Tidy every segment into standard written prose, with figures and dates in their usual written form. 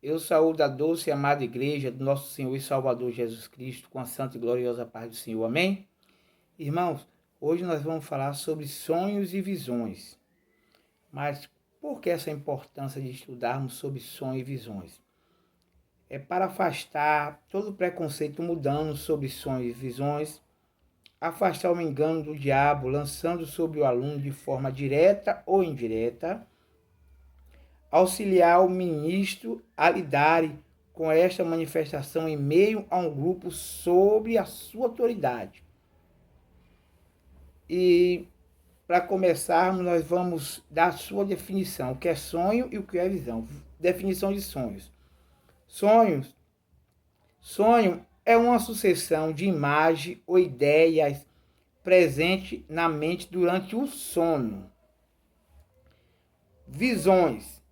Eu saúdo a doce e amada igreja do nosso Senhor e Salvador Jesus Cristo, com a santa e gloriosa paz do Senhor. Amém? Irmãos, hoje nós vamos falar sobre sonhos e visões. Mas por que essa importância de estudarmos sobre sonhos e visões? É para afastar todo o preconceito mudando sobre sonhos e visões, afastar o engano do diabo, lançando sobre o aluno de forma direta ou indireta, auxiliar o ministro a lidar com esta manifestação em meio a um grupo sob a sua autoridade. E para começarmos, nós vamos dar a sua definição, o que é sonho e o que é visão. Definição de sonhos. Sonho é uma sucessão de imagens ou ideias presentes na mente durante o sono. Visões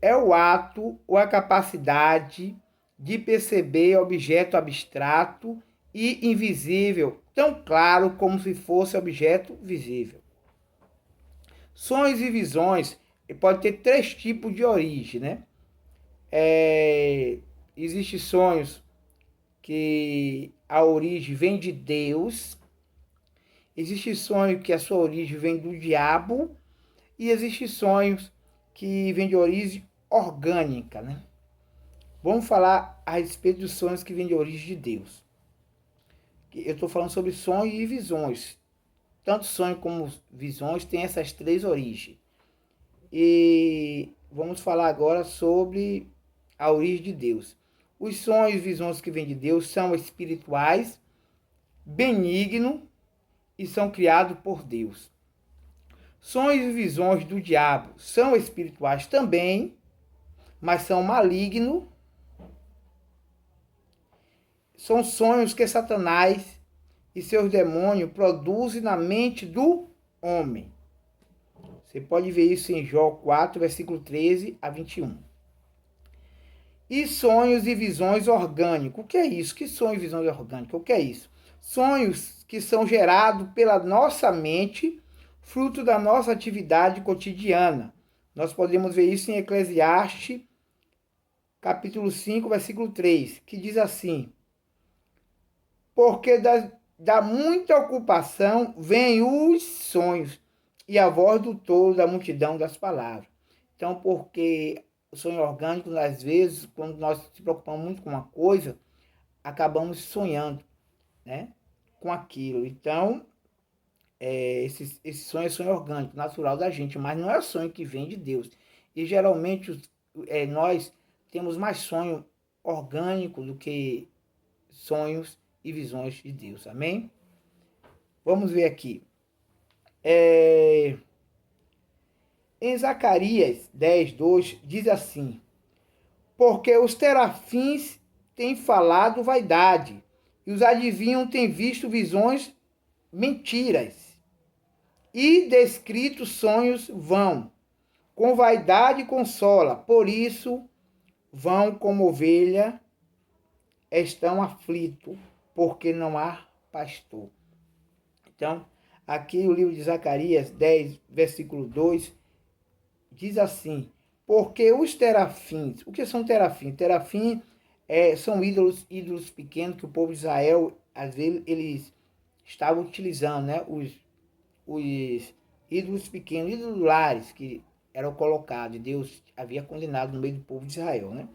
é o ato ou a capacidade de perceber objeto abstrato e invisível, tão claro como se fosse objeto visível. Sonhos e visões pode ter três tipos de origem, né? Existem sonhos que a origem vem de Deus, existe sonho que a sua origem vem do diabo, e existem sonhos que vêm de origem orgânica, né? Vamos falar a respeito dos sonhos que vêm de origem de Deus. Eu estou falando sobre sonhos e visões. Tanto sonho como visões têm essas três origens. E vamos falar agora sobre a origem de Deus. Os sonhos e visões que vêm de Deus são espirituais, benignos e são criados por Deus. Sonhos e visões do diabo são espirituais também, mas são malignos. São sonhos que Satanás e seus demônios produzem na mente do homem. Você pode ver isso em Jó 4, versículo 13 a 21. E sonhos e visões orgânicos. O que é isso? Que sonhos e visões orgânicas? O que é isso? Sonhos que são gerados pela nossa mente, fruto da nossa atividade cotidiana. Nós podemos ver isso em Eclesiastes, capítulo 5, versículo 3, que diz assim: porque da muita ocupação vem os sonhos, e a voz do tolo da multidão das palavras. Então, porque o sonho orgânico, às vezes, quando nós se preocupamos muito com uma coisa, acabamos sonhando, né, com aquilo. Então, esse sonho é sonho orgânico, natural da gente, mas não é sonho que vem de Deus. E geralmente nós temos mais sonho orgânico do que sonhos e visões de Deus. Amém? Vamos ver aqui. Em Zacarias 10, 2, diz assim: porque os terafins têm falado vaidade, e os adivinhos têm visto visões mentiras, e descritos sonhos vão. Com vaidade consola, por isso vão como ovelha, estão aflitos, porque não há pastor. Então, aqui o livro de Zacarias 10, versículo 2, diz assim: porque os terafins, o que são terafins? Terafim são ídolos pequenos que o povo de Israel, às vezes, eles estavam utilizando, né? Os ídolos pequenos, ídolos lares que eram colocados, Deus havia condenado no meio do povo de Israel, né?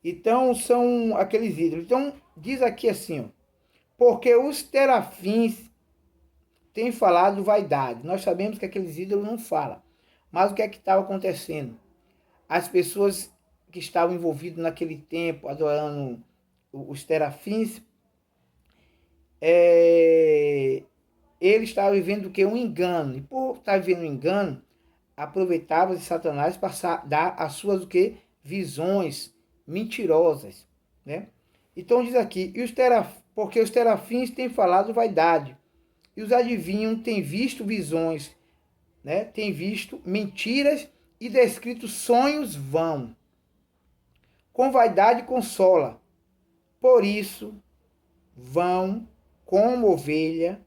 Então, são aqueles ídolos. Então, diz aqui assim, ó: porque os terafins têm falado vaidade. Nós sabemos que aqueles ídolos não falam. Mas o que é que estava acontecendo? As pessoas que estavam envolvidas naquele tempo, adorando os terafins, eles estavam vivendo o que? Um engano. E por estar vivendo um engano, aproveitava de Satanás para dar as suas o que? Visões mentirosas, né? Então diz aqui: porque os terafins têm falado vaidade, e os adivinhos têm visto visões, né? Têm visto mentiras e descrito sonhos vão. Com vaidade consola, por isso vão como ovelha,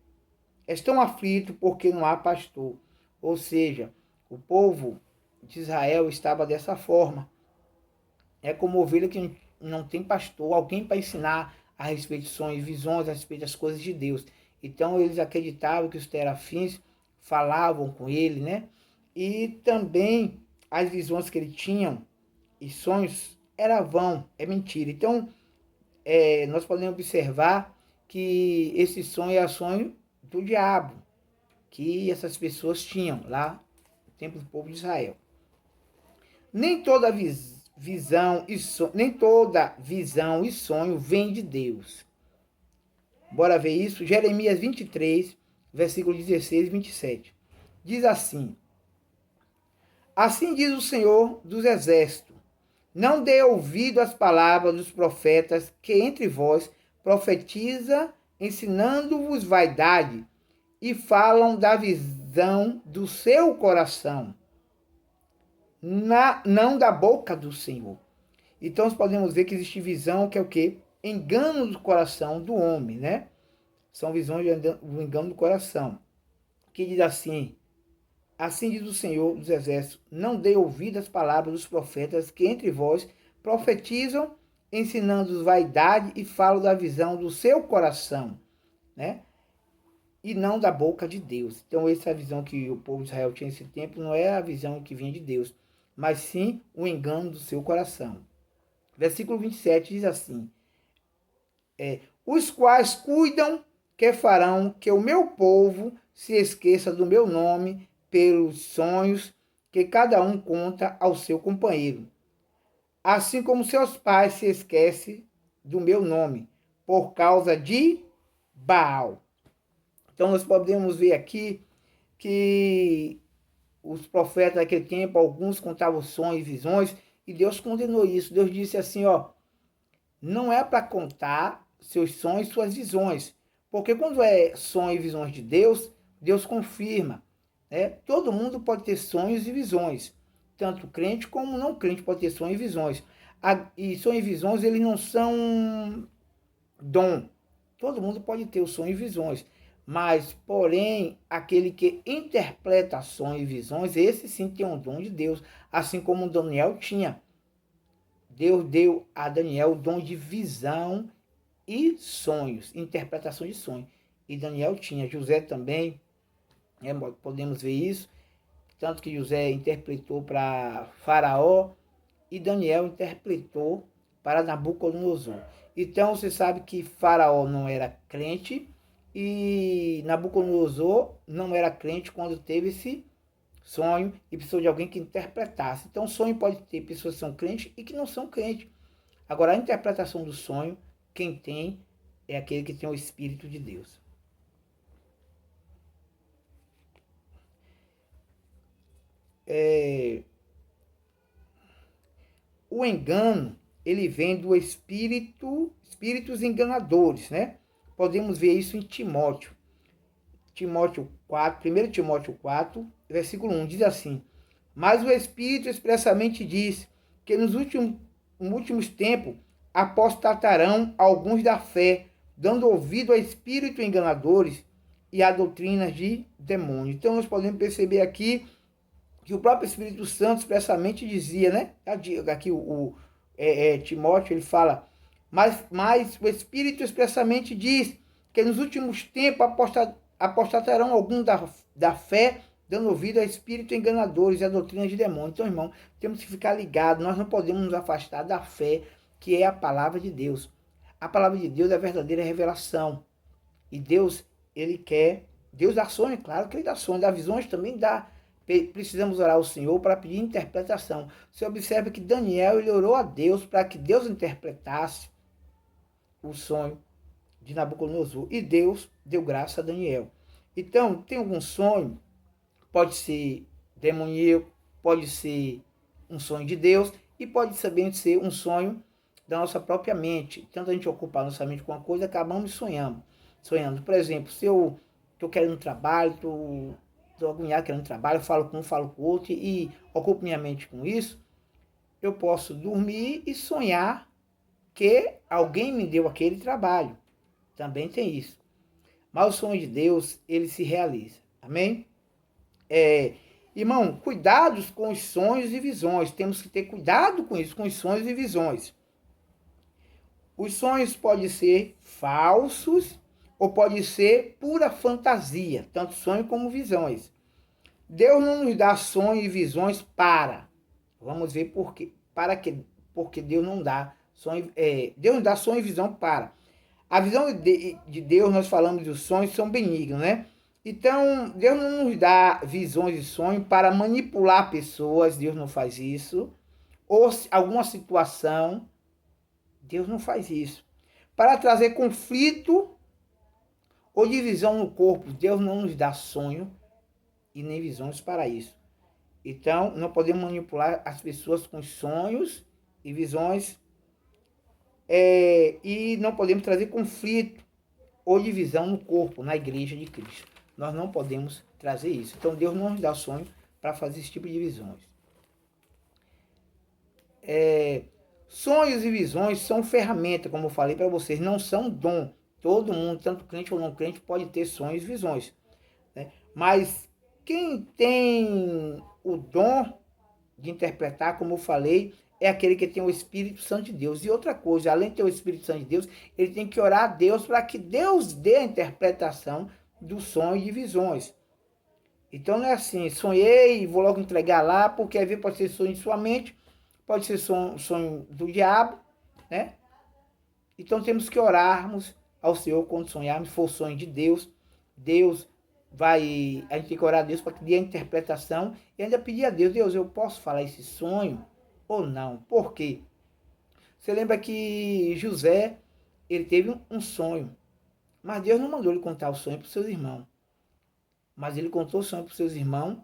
estão aflitos porque não há pastor. Ou seja, o povo de Israel estava dessa forma. É como ovelha que não tem pastor, alguém para ensinar a respeito de sonhos e visões, a respeito das coisas de Deus. Então eles acreditavam que os terafins falavam com ele, né? E também as visões que ele tinha e sonhos era vão, é mentira. Então nós podemos observar que esse sonho era sonho do diabo, que essas pessoas tinham lá no tempo do povo de Israel. Nem toda visão e sonho vem de Deus. Bora ver isso? Jeremias 23, versículo 16 e 27. Diz assim: Assim diz o Senhor dos Exércitos: Não dê ouvido às palavras dos profetas que entre vós profetiza, ensinando-vos vaidade, e falam da visão do seu coração, não da boca do Senhor. Então, nós podemos ver que existe visão que é o quê? Engano do coração do homem, né? São visões do engano do coração. Que diz assim: Assim diz o Senhor dos Exércitos: Não dê ouvido às palavras dos profetas que entre vós profetizam, ensinando-os vaidade e falam da visão do seu coração, né? E não da boca de Deus. Então, essa visão que o povo de Israel tinha nesse tempo não é a visão que vinha de Deus, mas sim o engano do seu coração. Versículo 27 diz assim: Os quais cuidam que farão que o meu povo se esqueça do meu nome pelos sonhos que cada um conta ao seu companheiro, assim como seus pais se esquecem do meu nome por causa de Baal. Então nós podemos ver aqui que os profetas daquele tempo, alguns contavam sonhos e visões, e Deus condenou isso. Deus disse assim, não é para contar seus sonhos e suas visões, porque quando é sonho e visões de Deus, Deus confirma, né? Todo mundo pode ter sonhos e visões, tanto crente como não crente pode ter sonhos e visões. E sonhos e visões, eles não são dom. Todo mundo pode ter o sonho e visões, mas, porém, aquele que interpreta sonhos e visões, esse sim tem um dom de Deus, assim como Daniel tinha. Deus deu a Daniel o dom de visão e sonhos, interpretação de sonhos. E Daniel tinha, José também, podemos ver isso, tanto que José interpretou para Faraó e Daniel interpretou para Nabucodonosor. Então você sabe que Faraó não era crente e Nabucodonosor não era crente quando teve esse sonho e precisou de alguém que interpretasse. Então sonho pode ter pessoas que são crentes e que não são crentes. Agora a interpretação do sonho, quem tem é aquele que tem o Espírito de Deus. O engano, ele vem do espíritos enganadores, né? Podemos ver isso em Timóteo. Timóteo 4, 1 Timóteo 4, versículo 1, diz assim: Mas o Espírito expressamente diz que nos últimos tempos apostatarão alguns da fé, dando ouvido a espíritos enganadores e a doutrinas de demônio. Então nós podemos perceber aqui que o próprio Espírito Santo expressamente dizia, né? Aqui Timóteo, ele fala, mas o Espírito expressamente diz que nos últimos tempos apostatarão alguns da fé, dando ouvido a espíritos enganadores e a doutrina de demônios. Então, irmão, temos que ficar ligados, nós não podemos nos afastar da fé, que é a palavra de Deus. A palavra de Deus é a verdadeira revelação. E Deus, ele quer, Deus dá sonho, claro que ele dá sonho, dá visões também, dá. Precisamos orar ao Senhor para pedir interpretação. Você observa que Daniel, ele orou a Deus para que Deus interpretasse o sonho de Nabucodonosor. E Deus deu graça a Daniel. Então, tem algum sonho, pode ser demoníaco, pode ser um sonho de Deus e pode também ser um sonho da nossa própria mente. Tanto a gente ocupar nossa mente com uma coisa, acabamos sonhando. Por exemplo, se eu estou querendo um trabalho, estou agoniado querendo trabalho, falo com um, falo com o outro e ocupo minha mente com isso, eu posso dormir e sonhar que alguém me deu aquele trabalho. Também tem isso. Mas o sonho de Deus, ele se realiza. Amém? Irmão, cuidados com os sonhos e visões. Temos que ter cuidado com isso, com os sonhos e visões. Os sonhos podem ser falsos ou pode ser pura fantasia, tanto sonho como visões. Deus não nos dá sonhos e visões para. Vamos ver por quê. Para que? Porque Deus não dá sonho, Deus nos dá sonho e visão para. A visão de Deus, nós falamos dos sonhos, são benignos, né? Então, Deus não nos dá visões e sonhos para manipular pessoas, Deus não faz isso. Ou alguma situação, Deus não faz isso. Para trazer conflito ou divisão no corpo, Deus não nos dá sonho e nem visões para isso. Então, não podemos manipular as pessoas com sonhos e visões e não podemos trazer conflito ou divisão no corpo, na igreja de Cristo. Nós não podemos trazer isso. Então, Deus não nos dá sonho para fazer esse tipo de visões. Sonhos e visões são ferramentas, como eu falei para vocês, não são dom. Todo mundo, tanto crente ou não crente, pode ter sonhos e visões, né? Mas quem tem o dom de interpretar, como eu falei, é aquele que tem o Espírito Santo de Deus. E outra coisa, além de ter o Espírito Santo de Deus, ele tem que orar a Deus para que Deus dê a interpretação do sonho e de visões. Então não é assim, sonhei e vou logo entregar lá, porque às vezes pode ser sonho de sua mente, pode ser sonho do diabo, né? Então temos que orarmos ao Senhor quando sonharmos, for sonho de Deus. Deus a gente tem que orar a Deus para que dê a interpretação e ainda pedir a Deus, Deus, eu posso falar esse sonho ou não? Por quê? Você lembra que José, ele teve um sonho, mas Deus não mandou ele contar o sonho para os seus irmãos. Mas ele contou o sonho para os seus irmãos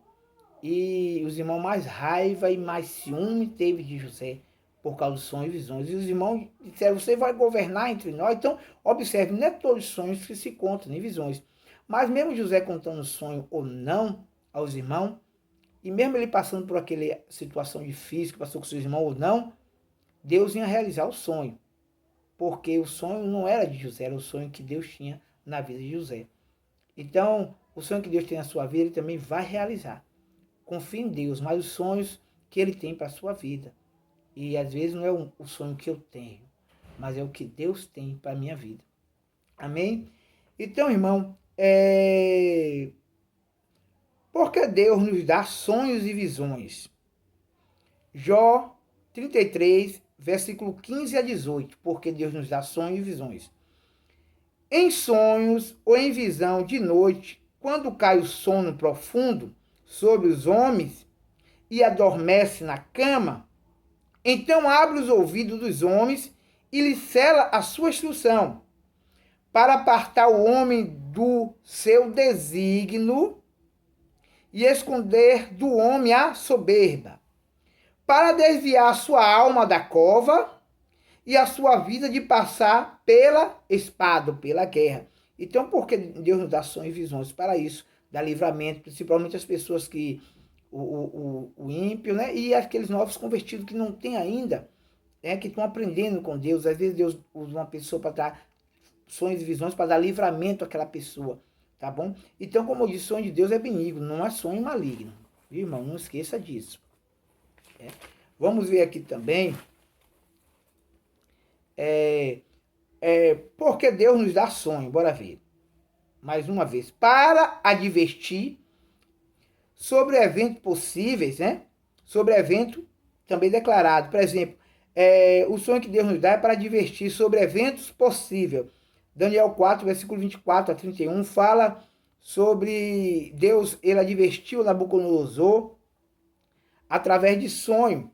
e os irmãos mais raiva e mais ciúme teve de José por causa dos sonhos e visões. E os irmãos disseram, você vai governar entre nós? Então, observe, não é todos os sonhos que se contam, nem visões. Mas mesmo José contando o sonho ou não aos irmãos, e mesmo ele passando por aquela situação difícil que passou com seus irmãos ou não, Deus ia realizar o sonho. Porque o sonho não era de José, era o sonho que Deus tinha na vida de José. Então, o sonho que Deus tem na sua vida, ele também vai realizar. Confie em Deus, mas os sonhos que ele tem para a sua vida. E às vezes não é o sonho que eu tenho, mas é o que Deus tem para a minha vida. Amém? Então, irmão, porque Deus nos dá sonhos e visões. Jó 33, versículo 15 a 18. Porque Deus nos dá sonhos e visões. Em sonhos ou em visão de noite, quando cai o sono profundo sobre os homens e adormece na cama, então abre os ouvidos dos homens e lhe cela a sua instrução, para apartar o homem do seu desígnio e esconder do homem a soberba, para desviar a sua alma da cova e a sua vida de passar pela espada, pela guerra. Então, porque Deus nos dá sonhos e visões para isso, dá livramento, principalmente as pessoas que, o ímpio, né? E aqueles novos convertidos que não têm ainda, que estão aprendendo com Deus. Às vezes Deus usa uma pessoa para dar sonhos e visões, para dar livramento àquela pessoa, tá bom? Então, como eu disse, sonho de Deus é benigno, não é sonho maligno. Viu, irmão? Não esqueça disso. Vamos ver aqui também porque Deus nos dá sonho. Bora ver. Mais uma vez. Para advertir sobre eventos possíveis, né? Sobre evento também declarado. Por exemplo, o sonho que Deus nos dá é para advertir sobre eventos possíveis. Daniel 4, versículo 24 a 31, fala sobre Deus, ele advertiu Nabucodonosor através de sonho,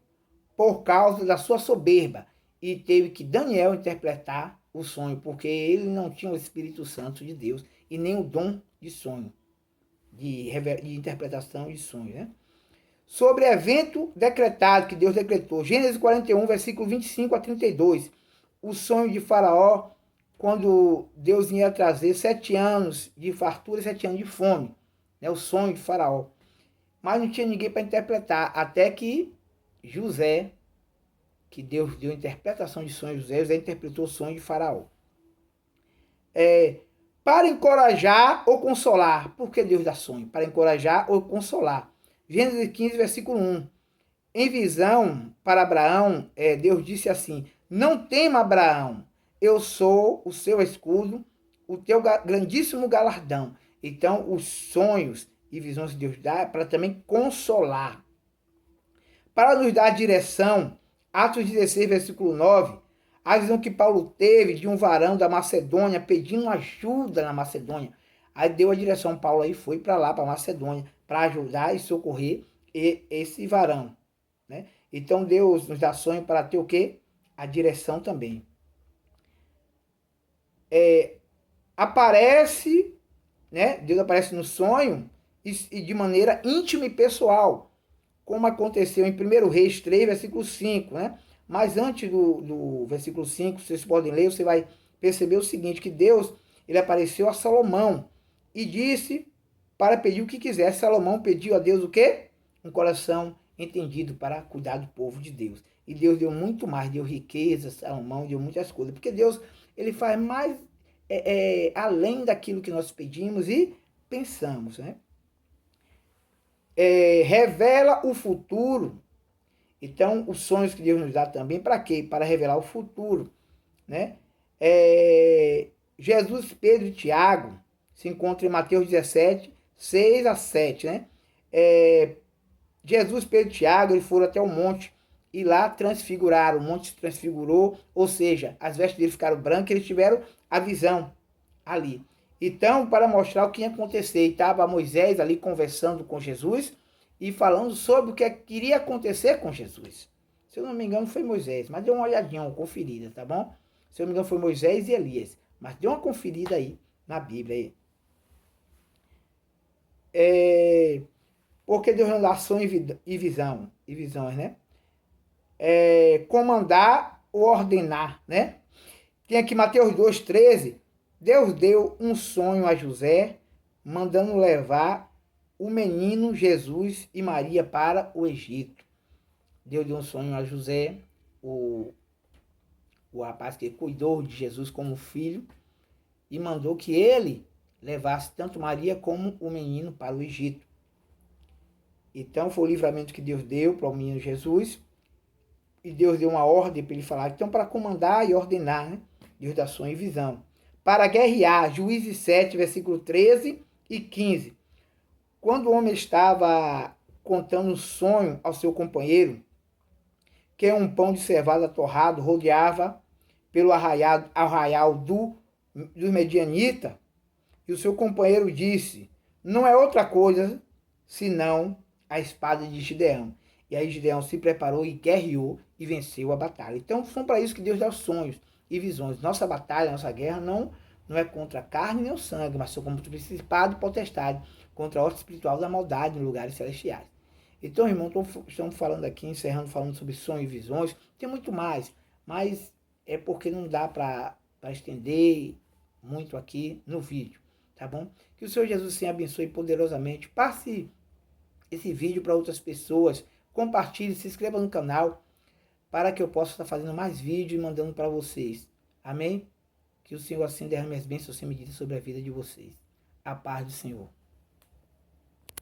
por causa da sua soberba. E teve que Daniel interpretar o sonho, porque ele não tinha o Espírito Santo de Deus e nem o dom de sonho, de interpretação de sonho, né? Sobre evento decretado, que Deus decretou. Gênesis 41, versículo 25 a 32. O sonho de Faraó, quando Deus ia trazer 7 anos de fartura e 7 anos de fome. Né? O sonho de Faraó. Mas não tinha ninguém para interpretar, até que José, que Deus deu a interpretação de sonhos de José interpretou o sonho de Faraó. Para encorajar ou consolar. Por que Deus dá sonho? Para encorajar ou consolar. Gênesis 15, versículo 1. Em visão, para Abraão, Deus disse assim: não tema, Abraão, eu sou o seu escudo, o teu grandíssimo galardão. Então, os sonhos e visões que Deus dá é para também consolar. Para nos dar direção, Atos 16, versículo 9, a visão que Paulo teve de um varão da Macedônia pedindo ajuda na Macedônia. Aí deu a direção, Paulo aí foi para lá, para Macedônia, para ajudar e socorrer esse varão, né? Então Deus nos dá sonho para ter o quê? A direção também. Aparece, né? Deus aparece no sonho e de maneira íntima e pessoal, como aconteceu em 1 Reis 3, versículo 5, né? Mas antes do versículo 5, vocês podem ler, você vai perceber o seguinte, que Deus, ele apareceu a Salomão e disse para pedir o que quisesse. Salomão pediu a Deus o quê? Um coração entendido para cuidar do povo de Deus. E Deus deu muito mais, deu riqueza, Salomão deu muitas coisas, porque Deus, ele faz mais além daquilo que nós pedimos e pensamos, né? Revela o futuro. Então, os sonhos que Deus nos dá também, para quê? Para revelar o futuro, né? Jesus, Pedro e Tiago se encontram em Mateus 17, 6 a 7, né? Jesus, Pedro e Tiago, eles foram até o monte e lá transfiguraram, o monte se transfigurou, ou seja, as vestes deles ficaram brancas, eles tiveram a visão ali. Então, para mostrar o que ia acontecer, estava Moisés ali conversando com Jesus e falando sobre o que iria acontecer com Jesus. Se eu não me engano, foi Moisés, mas dê uma olhadinha, uma conferida, tá bom? Se eu não me engano, foi Moisés e Elias, mas dê uma conferida aí na Bíblia. Porque Deus não dá sonho e visões, né? Comandar ou ordenar, né? Tem aqui Mateus 2,13. Deus deu um sonho a José, mandando levar o menino Jesus e Maria para o Egito. Deus deu um sonho a José, o rapaz que cuidou de Jesus como filho, e mandou que ele levasse tanto Maria como o menino para o Egito. Então foi o livramento que Deus deu para o menino Jesus, e Deus deu uma ordem para ele falar. Então, para comandar e ordenar, né? Deus dá sonho e visão. Para guerrear, Juízes 7, versículo 13 e 15. Quando o homem estava contando um sonho ao seu companheiro, que um pão de cevada torrado rodeava pelo arraial dos Medianitas, e o seu companheiro disse, não é outra coisa senão a espada de Gideão. E aí Gideão se preparou e guerreou e venceu a batalha. Então são para isso que Deus dá os sonhos e visões. Nossa batalha, nossa guerra não é contra a carne nem o sangue, mas contra o principado e potestade, contra a horta espiritual da maldade em lugares celestiais. Então, irmão, estamos falando aqui, encerrando, falando sobre sonhos e visões. Tem muito mais, mas é porque não dá para estender muito aqui no vídeo, tá bom? Que o Senhor Jesus se abençoe poderosamente. Passe esse vídeo para outras pessoas. Compartilhe, se inscreva no canal para que eu possa estar fazendo mais vídeos e mandando para vocês. Amém? Que o Senhor assim derrame as bênçãos sem medida sobre a vida de vocês. A paz do Senhor.